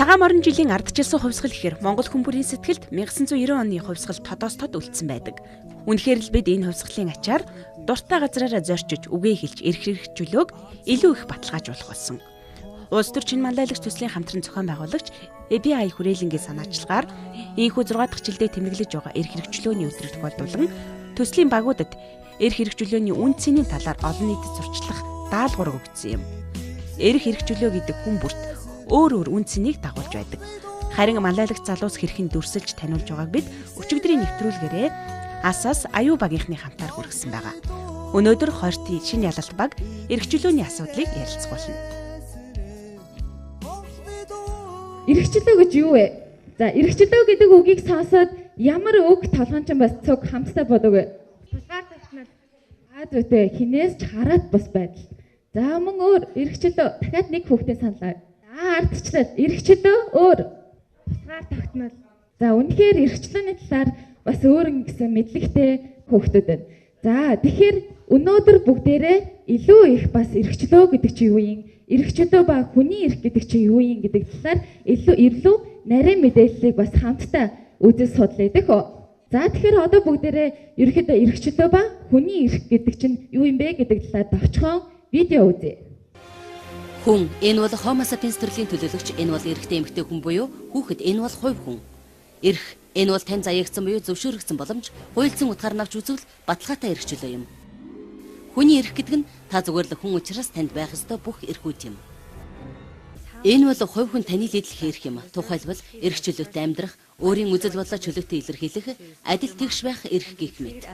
Цагаан орон жилийн ардчилсан хувьсгал гэхээр Монгол хүмүүрийн сэтгэлд 1990 оны хувьсгал тодоос тод үлдсэн байдаг. Үнэхээр л бид энэ хувьсгалын ачаар дуртай газраараа зорчиж үгээ хэлж эрх хэрэгжүүлөөг илүү их баталгаажуулах болсон. Улс төр чин манлайлагч төслийн хамтран зохион байгуулагч ABI хүрээлэнгийн санаачлагаар ийхүү 6 дахь жилдээ тэмдэглэж байгаа эрх хэрэгжлөөний өдрөг тохиолдуулан төслийн багуудад эрх хэрэгжлөөний үн цэнийн талаар олон нийтэд сурчлах даалгавар өгсөн юм. Эрх хэрэгжлөө гэдэг хүн бүрт өөр үн цэнийг дагуулж байдаг. Харин манлайлагч залуус хэрхэн дүрсэлж таниулж байгааг бид өчигдрийн нэвтрүүлгээрээ Асаас аюу багийнхны хамтаар хүргэсэн байгаа. Өнөөдөр Хойртын шинэ ялалт баг эрхчлөөний асуудлыг ярилцгуулна. Эрхчлөө гэж юу вэ? За, эрхчлөө гэдэг үгийг сонсоод ямар үг толгоонч бас цуг хамтдаа бодог вэ? Тусгаар тавьснаар зүйтэй хинээс ч хараад бус байдал. За, мөн өөр эрхчлөө дахиад нэг хүүхдээ саналаа. Ардчлал эрхчлөө өөр тусгаар тогтмол. За, үнэхээр эрхчлөөний талаар бас өөр гэсэн мэдлэгтэй хүүхдүүд байна. За, тэгэхээр өнөөдөр бүгдээрээ илүү их бас эрхчлөө гэдэг чинь юу юм? Эрхчлөө ба хүний эрх гэдэг чинь юу юм гэдэг талаар илүү нарийн мэдээллийг бас хамтдаа үзэж судлаа гэх үү. За, тэгэхээр одоо бүгдээрээ ерөөхдөө эрхчлөө ба хүний эрх гэдэг чинь юу юм бэ гэдэг талаар товчхон видео үзье. Хүн энэ бол Homo sapiens төрлийн төлөөлөгч, энэ бол эрэгтэй эмэгтэй хүн буюу хүүхэд, энэ бол хувь хүн. Эрх энэ бол тань заяагцсан буюу зөвшөөрөгдсөн боломж, хуульцсан утгаар навч үзвэл баталгаатай эрхчлөө юм. Хүний эрх гэдэг нь та зүгээр л хүн учраас танд байх ёстой бүх эрхүүд юм. Энэ бол хувь хүн таны лийдлэх эрх юм. Тухайлбал эрхчлөөтэй амьдрах, өөрийн үзэл бодлоо чөлөөтэй илэрхийлэх, адил тэгш байх эрх гэх мэт.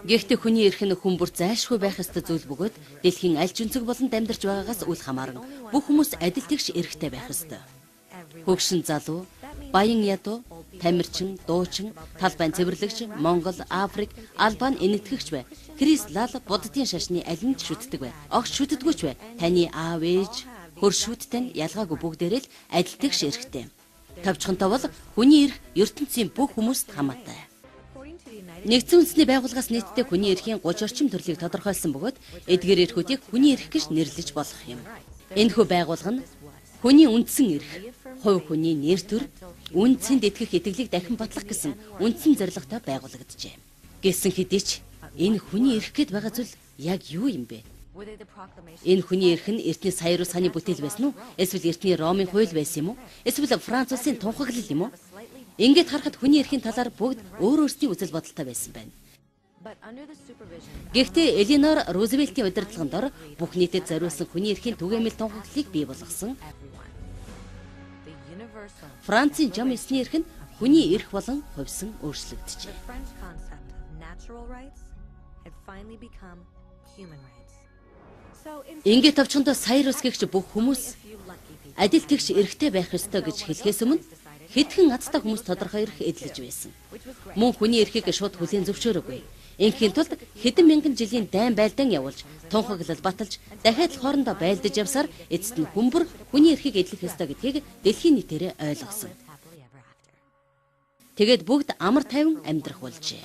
Гэхдээ хүний эрх нь хүн бүр зайлшгүй байх ёстой зүйл бөгөөд дэлхийн аль ч өнцөг болонд амьдарч байгаагаас үл хамааран бүх хүмүүс адил тэгш эрхтэй байх ёстой. Хөгшин залуу, баян ядуу, тамирчин, дуучин, талбайн цэвэрлэгч, Монгол, Африк, Албан энэтхэгч бай. Христ, лал, буддын шашны аль нь ч шүтдэг бай. Огт шүтдэггүйч бай. Таны аав ээж, хөр шүттэй нь ялгаагүй бүгдээрээ л адил тэгш эрхтэй. Тавчхантай бол хүний эрх ертөнцийн бүх хүмүүст хамаатай. Нэгдсэн үндэсний байгууллагаас нийтдээ хүний эрхийн 30 орчим төрлийг тодорхойлсон бөгөөд эдгээр эрхүүдийг хүний эрх гэж нэрлэж болох юм. Энэхүү байгууллага нь хүний үндсэн эрх, хувь хүний нэр төр, үн цэнд итгэх итгэлийг дахин батлах гэсэн үндсэн зорилготой байгууллагджээ. Гэсэн хэдий ч энэ хүний эрх гэд байгаа зүйл яг юу юм бэ? Энэ хүний эрх нь эртний саяар саны бүтээл байсан уу? Эсвэл эртний Ромын хууль байсан юм уу? Эсвэл Франц улсын тунхаглал юм уу? Ингээд харахад хүний эрхийн талаар бүгд өөр өөрсдийн үзэл бодолтой байсан байна. Гэхдээ Эленор Рузвельтийн удирдлаганд ор бүх нийтэд зориулсан хүний эрхийн түгээмэл тунхаглалыг бий болгосон. Францын жам эсний эрх нь хүний эрх болон хувьсан өөрчлөгдөжээ. Ингээд тавчхандаа саяар ус гэгч бүх хүмүүс адил тэгш эрхтэй байх ёстой гэж хэлэхээс өмнө хэдхэн азтай хүмүүс тодорхой эрх эдлэж байсан. Мөн хүний эрхийг шууд хүлээн зөвшөөрөөгүй. Инхийн тулд хэдэн мянган жилийн дайн байлдаан явуулж, тунхаглал баталж, дахиад л хоорондоо байлдаж явсаар эцэст нь хүмбэр хүний эрхийг эдлэх ёстой гэдгийг дэлхийн нийтээрээ ойлгосон. Тэгээд бүгд амар тайван амьдрах болжээ.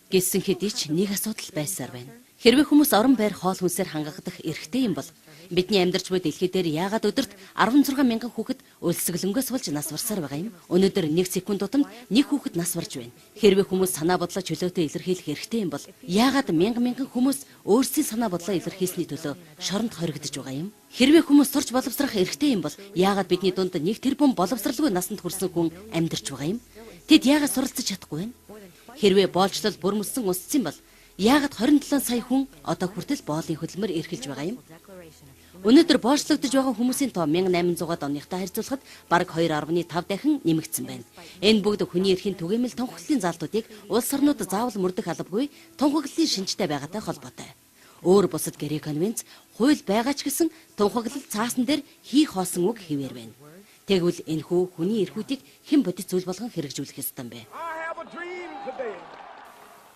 Гэсэн хэдий ч нэг асуудал байсаар байна. Хэрвээ хүмүүс орон байр хоол хүнсээр хангагдах эрхтэй юм бол бидний амьдарч буй дэлхий дээр яагаад өдөрт 16 мянган хүүхэд өлсгөлөнгөөс болж нас барсаар байгаа юм? Өнөөдөр 1 секунд тутамд нэг хүүхэд нас барж байна. Хэрвээ хүмүүс санаа бодлоо чөлөөтэй илэрхийлэх эрхтэй юм бол яагаад мянган хүмүүс өөрсдийн санаа бодлоо илэрхийлсэний төлөө шоронд хоригдож байгаа юм? Хэрвээ хүмүүс сурч боловсрох эрхтэй юм бол яагаад бидний дунд 1 тэрбум боловсралгүй насанд хүрсэн хүн амьдарч байгаа юм? Тэд яагаад суралцж чадахгүй вэ? Хэрвээ боолчлол бүрмөссөн усцсан бол яагаад 27 сая хүн одоо хүртэл боолын хөдөлмөр эрхэлж байгаа юм? Өнөөдөр боочлогдож байгаа хүмүүсийн тоо 1800-аад оныхтой харьцуулахад бараг 2.5 дахин нэмэгдсэн байна. Энэ бүгд хүний эрхийн түгээмэл тунхаглалын заалтуудыг улс орнууд заавал мөрдөх албагүй тунхаглалын шинжтэй байгаатай холбоотой. Өөр бусад гэрээ конвенц хууль байгаа ч гэсэн тунхаглал цаасан дээр хийх хоосон үг хэвээр байна. Тэгвэл энэхүү хүний эрхүүдийг хэн бодит зүйл болгон хэрэгжүүлэх ёстой юм бэ?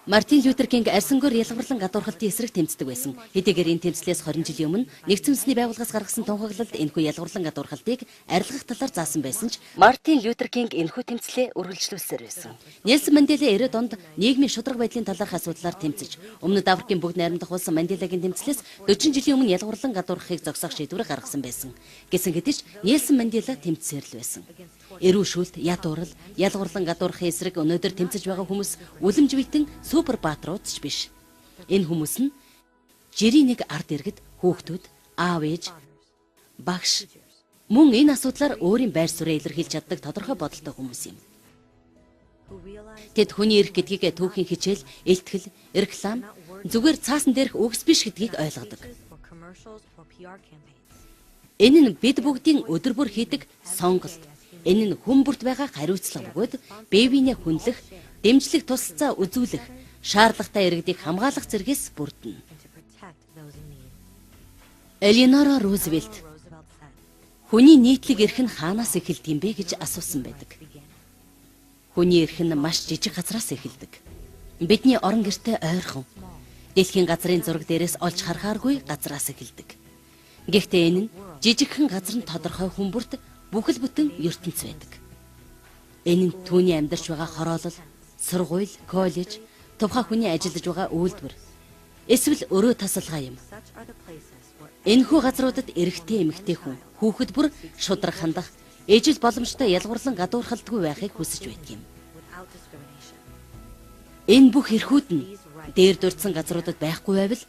Мартин Лютер Кинг арьсангүйр ялгарлан гадуурхалтын эсрэг тэмцдэг байсан. Хэдийгээр энэ тэмцлээс 20 жилийн өмнө Нэгдсэн үндэсний байгууллагаас гаргасан тунхаглалд энэхүү ялгарлан гадуурхалтыг арилгах талаар заасан байсан ч Мартин Лютер Кинг энэхүү тэмцлээ үргэлжлүүлсээр байсан. Нельсон Мандела 90-ад онд нийгмийн шударга байдлын талаарх асуудлаар тэмцэж, Өмнөд Африкийн бүгд найрамдах улс Манделагийн тэмцлээс 40 жилийн өмнө ялгарлан гадуурхахыг зогсоох шийдвэр гаргасан байсан. Гэсэн хэдий ч Нельсон Мандела тэмцсээр л байсан. Эрүү шүүлт, ядуурл, ялгарлан гадуурхын эсрэг өнөөдөр тэмцэж байгаа хүмүүс үлэмж бийтэн супер баатрууд ч биш. Энэ хүмүүс нь жирийн нэг ард иргэд хүүхдүүд, аав ээж, багш мөн энэ асуудлаар өөрийн байр суурийг илэрхийлж чаддаг тодорхой бодолтой хүмүүс юм. Тэд хүний эрх гэдгийг түүхийн хичээл, илтгэл, реклам зүгээр цаасан дээрх үгс биш гэдгийг ойлгодог. Энэ нь бид бүгдийн өдөр бүр хийдэг сонголт. Энэ нь хүн бүрт байгаа хариуцлага бөгөөд бие биенээ хүндлэх, дэмжлэх тусалцаа үзүүлэх, шаардлагатай иргэдийг хамгаалах зэргээс бүрдэнэ. Элеонора Рузвельт хүний нийтлэг эрх нь хаанаас эхэлдэг юм бэ гэж асуусан байдаг. Хүний эрх нь маш жижиг газраас эхэлдэг. Бидний орон гэртээ ойрхон, дэлхийн газрын зураг дээрээс олж харахааргүй газраас эхэлдэг. Гэхдээ энэ нь жижигхэн газар нь тодорхой хүн бүрт бүхэл бүтэн ертөнц байдаг. Энэ нь түүний амьдарч байгаа хороолол, сургууль, коллеж, тухайн хүний ажиллаж байгаа үйлдвэр, эсвэл өрөө тасалгаа юм. Энэхүү газруудад эрэгтэй эмэгтэй хүн, хүүхэд бүр шудраг хандах, ижил боломжтой ялгуурлан гадуурхалдаггүй байхыг хүсэж байдаг юм. Энэ бүх эрхүүд нь дээр дурдсан газруудад байхгүй байвал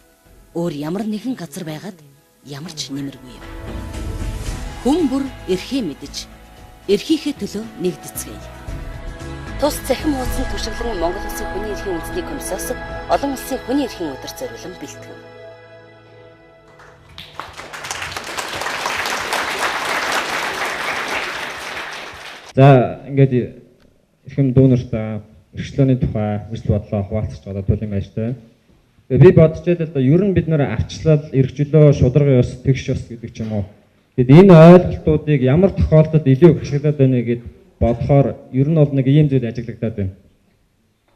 өөр ямар нэгэн газар байгаад ямар ч нэмэргүй юм. Хүн бүр эрхээ мэдж, эрхийнхээ төлөө нэгдэцгээе. Тус цахим хуудсанд туршиглан Монгол Улсын хүний эрхийн үндэсний комиссаас олон улсын хүний эрхийн өдөр зориулан бэлтгэв. За ингээд эрхэм дүүнэрт эрхчлөөний тухай эрсдэл бодлоо хуваалцаж байгаа туйлын баяртай. Би бодож байлаа ер нь бид нэр арчлал, эрхчлөө, шударга ёс, тэгш ёс гэдэг ч юм уу. Тэгэд энэ ойлголтуудыг ямар тохиолдолд илүү ашиглаад байна гэд бодохоор ер нь бол нэг ийм зүйл ажиглагдаад байна.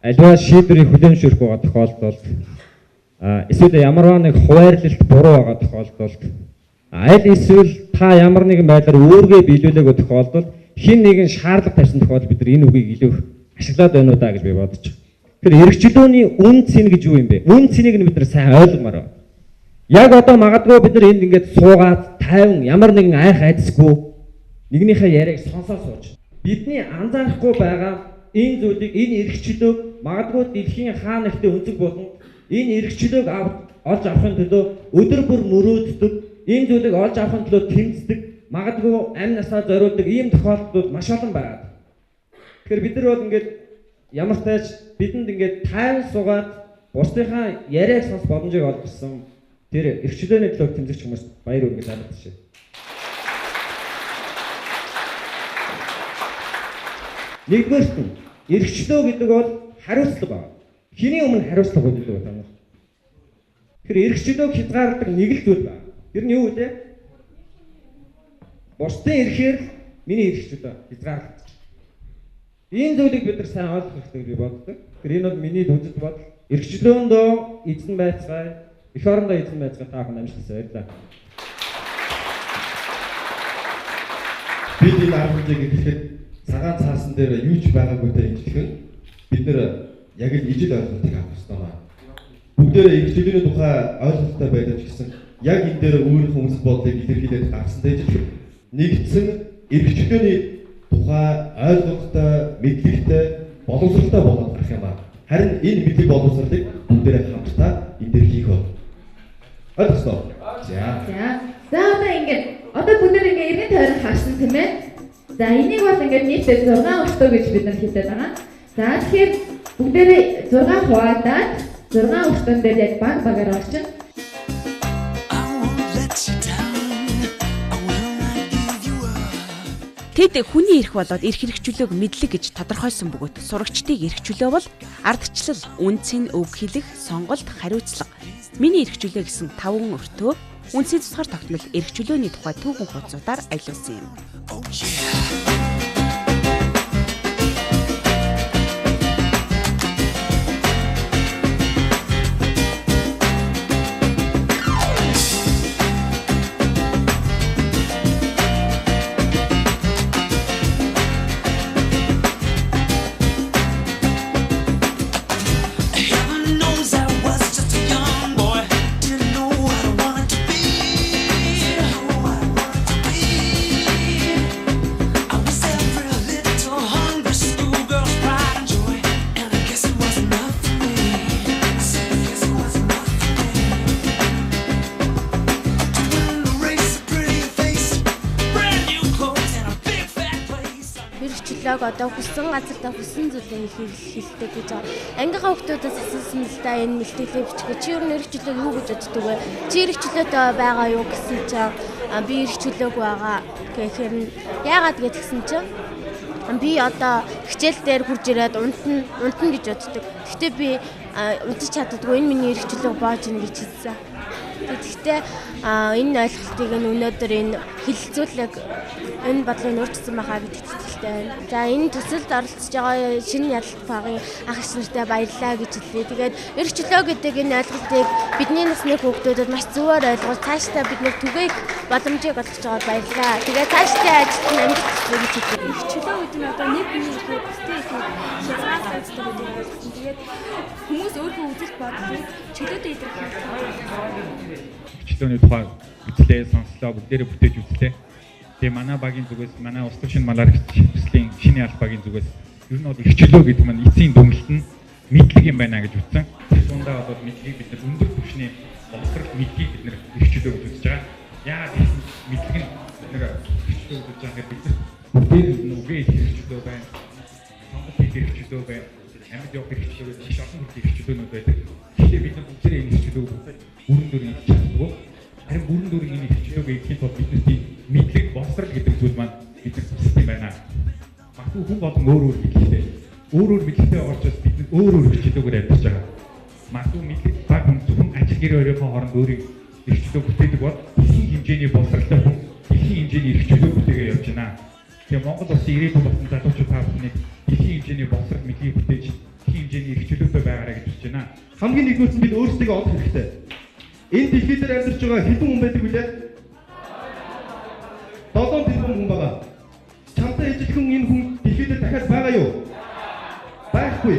Аливаа шийдвэрийг хүлээмжшүүлэх байгаа тохиолдолд эсвэл ямарваа нэг хуваарлалт буруу байгаа тохиолдолд аль эсвэл та ямар нэгэн байдлаар өөргөө биелүүлээгүй тохиолдолд хин нэгэн шаардлага тавьсан тохиолдолд бид нар энэ үгийг илүү ашиглаад байна уу даа гэж би бодож байна. Тэгэхээр эрхчлөөний үн цэн гэж юу юм бэ? Үн цэнийг нь бид нар сайн ойлгомоор байна. Яг одоо магадгүй бид нар энд ингээд суугаад тайван ямар нэгэн айх айдсгүй нэгнийхээ яриаг сонсоод сууж. Бидний анзаарахгүй байгаа энэ зүйлийг, энэ эрхчлөөг магадгүй дэлхийн хаа нэгтээ өнцөг болон энэ эрхчлөөг олж авахын төлөө өдөр бүр мөрөөддөг, энэ зүйлийг олж авахын төлөө тэмцдэг, магадгүй амь насаа зориулдаг ийм тохиолдлууд маш олон байгаа. Тэгэхээр бид нар бол ингээд ямар тааж бидэнд ингээд тайван суугаад бусдынхаа яриаг сонс боломжийг олгосон тэр эрхчлөөний төлөө тэмцэгч хүмүүст баяр хүргэж хаалгаж байна. Нэгдүгээрт нь эрхчлөө гэдэг бол хариуцлага байна. Хэний өмнө хариуцлага гэдэг вэ та нар? Тэр эрхчлөөг хязгаарладаг нэг л зүйл байна. Тэр нь юу вэ? Бусдын эрхээр миний эрхчлөө хязгаарлагдаж. Энэ зүйлийг бид нар сайн ойлгох хэрэгтэй гэж боддог. Тэр энэ бол миний үзэл бодол. Эрхчлөөндөө эзэн байцгаая, эх орондоо эзэн байцгаая та бүхэн амжилт баярлалаа. Бид энэ аргуудыг гэхэд цагаан цаасан дээр юу ч байгаагүйтэй ижилхэн бид нэр яг л ижил ойлголтыг авах хэрэгтэй байна. Бүгдээрээ эрхчлөөний тухай ойлголттой байдаг ч гэсэн яг энэ дээр өөрийнхөө үзэл бодлыг илэрхийлээд гаргасантай ижилхэн нэгдсэн эрхчлөөний тухай ойлголттой, мэдлэгтэй, боловсралтай болоод гарах юм байна. Харин энэ мэдлэг боловсралыг бүгдээрээ хамтдаа энэ дээр хийх бол. Ойлгосноо? За одоо ингээд бүгд ингээд иргэн тойрон харсан тийм ээ. За энийг бол ингээд нийтдээ 6 өртөө гэж бид нар хэлээд байгаа. За тэгэхээр бүгдээрээ 6 хуваадаад 6 өртөн дээр яг багаар орчин. Тэд хүний эрх болоод эрх хэрэгжүүлээг мэдлэг гэж тодорхойлсон бөгөөд сурагчдыг эрхчлөө бол ардчлал, үнцэн өг хэлэх, сонголт, хариуцлага. Миний эрхчлөө гэсэн 5 өртөө үнцний тусгаар тогтмол эрхчлөөний тухай түүхэн хуудсуудаар аялуулсан юм. эрхчлөөг одоо хүссэн газартаа хүссэн зүйлээ хийхийг гэж байгаа. Ангийнхаа хүмүүсээс асуусан л да энэ мэлтгэлээ бичгээ. Чи ер нь эрхчлөөг юу гэж боддог вэ? Чи эрхчлөөтэй байгаа юу гэсэн чинь би эрхчлөөгүй байгаа гэхээр яагаад гэдгсэн чинь би одоо хичээл дээр хурж ирээд унтна гэж боддог. Гэхдээ би унтаж чаддаггүй, энэ миний эрхчлөөг боож ийн гэж хэлсэн. Тэгэхдээ энэ ойлголтыг өнөөдөр энэ хилцүүлэг энэ бодлыг өөрчилсөн байхаа гэдэгт итгэлтэй байна. За энэ төсөлд оролцож байгаа шинэ ялалт багийн ах эгч нартай баярлалаа гэж хэлье. Тэгээд эрхчлөө гэдэг энэ ойлголтыг бидний насны хүүхдүүдэд маш зөвөр ойлгуул цаашдаа бид нэр түгээх боломжийг олгож байгаад баярлалаа. Тэгээд цаашдаа ажилт нь амжилт хүсье гэж хэлье. Эрхчлөө гэдэг нь одоо нэг хүний эрхийг бусдын эрхийг хязгаарлаж байгаа гэдэг юм. Тэгээд хүмүүс өөрийнхөө үзэл бодлыг чөлөөтэй илэрхийлж байгаа. Эрхчлөөний тухай үзлээ, сонслоо, бүгдээрээ бүтээж үзлээ. Тэгээ манай багийн зүгээс, манай Улс төрийн малрагч төслийн шинэ аль багийн зүгээс ер нь бол эрхчлөө гэдэг маань эцсийн дүгнэлт нь мэдлэг юм байна гэж үзсэн. Түүндээ бол мэдлэгийг бид нар өндөр түвшний боловсрол мэдлэгийг бид нар эрхчлөө гэж үзэж байгаа. Яагаад мэдлэг нь бид нар эрхчлөө гэж байгаа гэхээр бид нар бүгдээр нь үгээ эрхчлөө байна. Сонголт эрхчлөө байна. Амьд явах эрхчлөө гэж маш олон эрхчлөөнүүд байдаг. Тэгэхээр бид нар бүгдээрээ энэ эрхчлөөг бүрэн дүрийн чаддаг. Харин бүрэн дүрийн энэ эрхчлөөг эзэхийн тулд бидний мэдлэг боловсрол гэдэг зүйл маань бид нар систем байна. Магадгүй хүн болон өөр мэдлэгтэй. Өөр мэдлэгтэй орчос бид нар өөр эрхчлөөгөөр амьдарч байгаа. Магадгүй мэдлэг баг хүн зөвхөн ажил гэр өрөөхөө хооронд өөрийн эрхчлөө бүтээдэг бол дэлхийн хэмжээний боловсролтой хүн дэлхийн хэмжээний эрхчлөө бүтээгээ явж байна. Тэгээ Монгол улсын ирээдүйн болсон залуучууд та бүхний дэлхийн хэмжээний боловсрол мэдлэгийг бүтээж дэлхийн хэмжээний эрхчлөөтэй байгаарай гэж хэлж байна. Хамгийн нэгдүгээр нь бид өөрсдөө олох хэрэгтэй. Энэ дэлхий дээр амьдарч байгаа хэдэн хүн байдаг вүлээ? 7 тэрбум хүн байгаа. Чамтай ижилхэн энэ хүн дэлхий дээр дахиад байгаа юу? Байхгүй.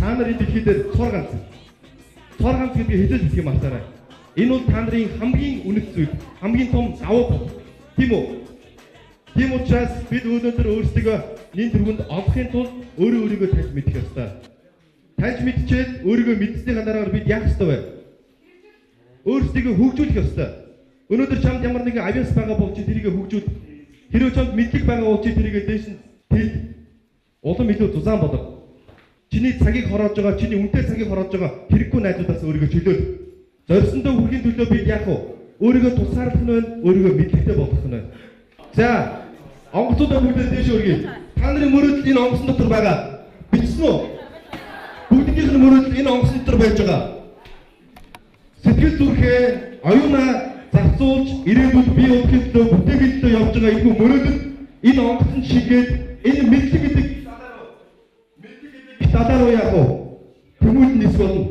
Та нар энэ дэлхий дээр цор ганц. Цор ганц гэдгийг хэлж хэлэх юм артаарай. Энэ бол та нарын хамгийн үнэт зүйл, хамгийн том давуу тал. Тийм үү? Тийм учраас бид өнөөдөр өөрсдөө нэн тэргүнд олохын тулд өөрийгөө таньж мэдэх ёстой. Таньж мэдчихээд өөрийгөө мэдсэний дараагаар бид яах ёстой вэ? Өөрсдөө хөгжүүлэх ёстой. Өнөөдөр чамд ямар нэгэн авиас байгаа бол чи тэрийг хөгжүүл. Хэрвээ чамд мэдлэг байгаа бол чи тэрийг дээш нь тэлд. Улам илүү тузаан болов. Чиний цагийг хороож байгаа, чиний үнэтэй цагийг хороож байгаа хэрэггүй найзуудаас өөрийгөө чөлөөл. Зорьсондоо хүрэхийн төлөө бид яах вэ? Өөрийгөө тусгаарлах нь байна, өөрийгөө мэдлэгтэй болгох нь байна. За, онгоцуудаа бүгдээ дээш өргөе. Та нарын мөрөөдөл энэ онгоцон дотор байгаа. Бичсэн үү? Бүгднийх нь мөрөөдөл энэ онгоцон дотор байж байгаа. Сэтгэл зүрхээ оюунаа зарцуулж ирээдүйд бий болохын төлөө бүтээгэлтэй явж байгаа энэ мөрөөдөл энэ онгоцон шигээд энэ мэдлэг гэдэг талаар уу яах вэ? Хүмүүст нис болно.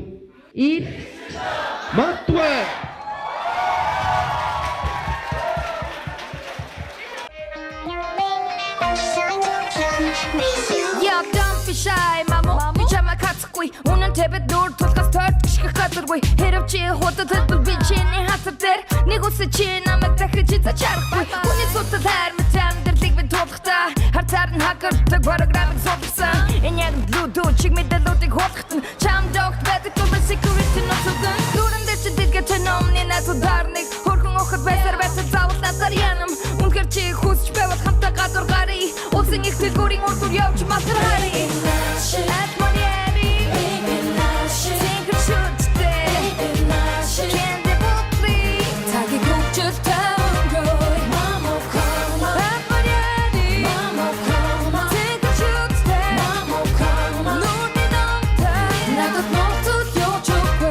Мартвэ. Я don't be shy, мамо, би чамайг хацахгүй. Үнэн тэбэд дүүр тулгаас тойрч гიშгэх газаргүй. Хэрв чи худад хэлбэл би чиний хасар дээр нэг үсэ чи намайг дахиж зачаарахгүй. Хүний сутал хайр мэт амьдралыг би тулахтаа хартаар нь хакардаг програмыг суулгасан. Энэ яг лүдүү чиг мэдээлүүдийг хулахтан чам догт байдаг бол security нотогон. Дүүрэн дээр чи дэлгээ тэномны насудаар нэг хөрхөн охот байсаар байсаар заавал надаар янам. Үнэхээр чи хүсч байвал хамтаа гадуур гарыг. Улсын их фигурын урдур явж масар харыг. At Miami, think of shootday. Can't they both please? Taki just down road. Mama come on. At Miami, Mama come on. Think of shootday. Mama come on. 눈이 넘다. 나도 모두 요쪽에.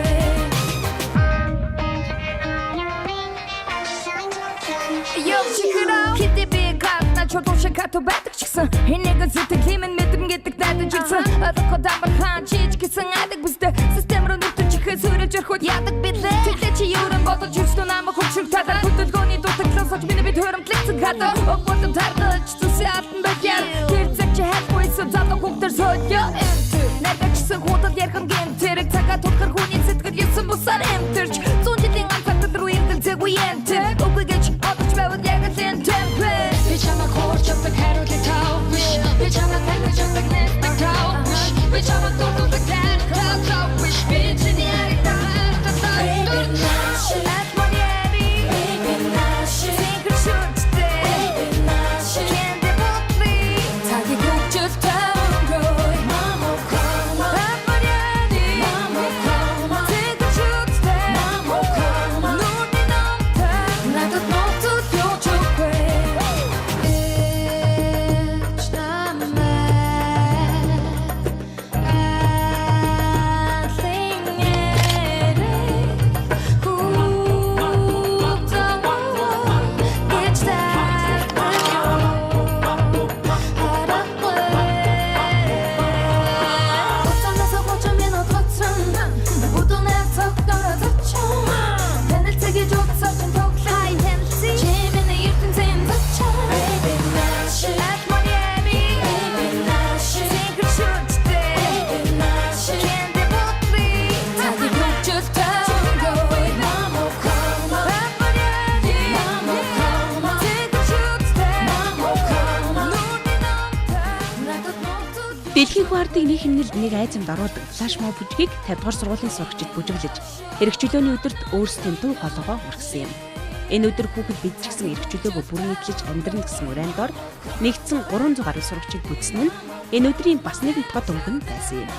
Yo, check it out. Kitty big cat, 나 조금씩 카톡 받듯 식선. 이 내가 зүтгэлийн мэдэм гэдэг надад жигсэн. Одоохоо дамар хаан чиж гэсэн адаг бүстэй. Системроо нүтэн чихээ сүрэж өрхөд ядаг бидлээ. Тэглээ чи юуран бодож ирсэн намайг хөвчрөх татар. Хөдөлгөөний дутагдлаасаж миний бид хөөрөмтлэгцэн хатаа. Огбодон тардаж зүсээ алтан байяар. Тэр цаг чи хайхгүйсэн залуу хүүхдэр сойё. Найдагчсан худал ярхан гэмтэрэг цагаа тулхар хүний сэтгэл юусан бусаар эмтэрч. Зүүн жилийн анхаарал руу ирдэл зэггүй энтэр. Үгүй гэж одож байвал яг л энэ темпэ. Би чамайг хуурч авдаг хариулт тавш. Би чамайг таньж авдаг нэстэг тавш. Би чамайг дурддаг тавш. Би чиний яриг тахаар. At Miami, think of shootday. Can't they both please? Дэлхийн хүн ардыг нэг хэмнэлд нэг айзамд оруулдаг флашмоб бүжгийг 50 дугаар сургуулийн сурагчид бүжиглэж эрх чөлөөний өдөрт өөрсдийн дуу хоолойгоо хүргэсэн юм. Энэ өдөр хүүхэд бид ч гэсэн эрх чөлөөгөө бүрэн эзлэж амьдрна гэсэн уриандор нэгдсэн 300 гаруй сурагчид бүтсэн нь энэ өдрийн бас нэгэн тод өнгөн байсан юм.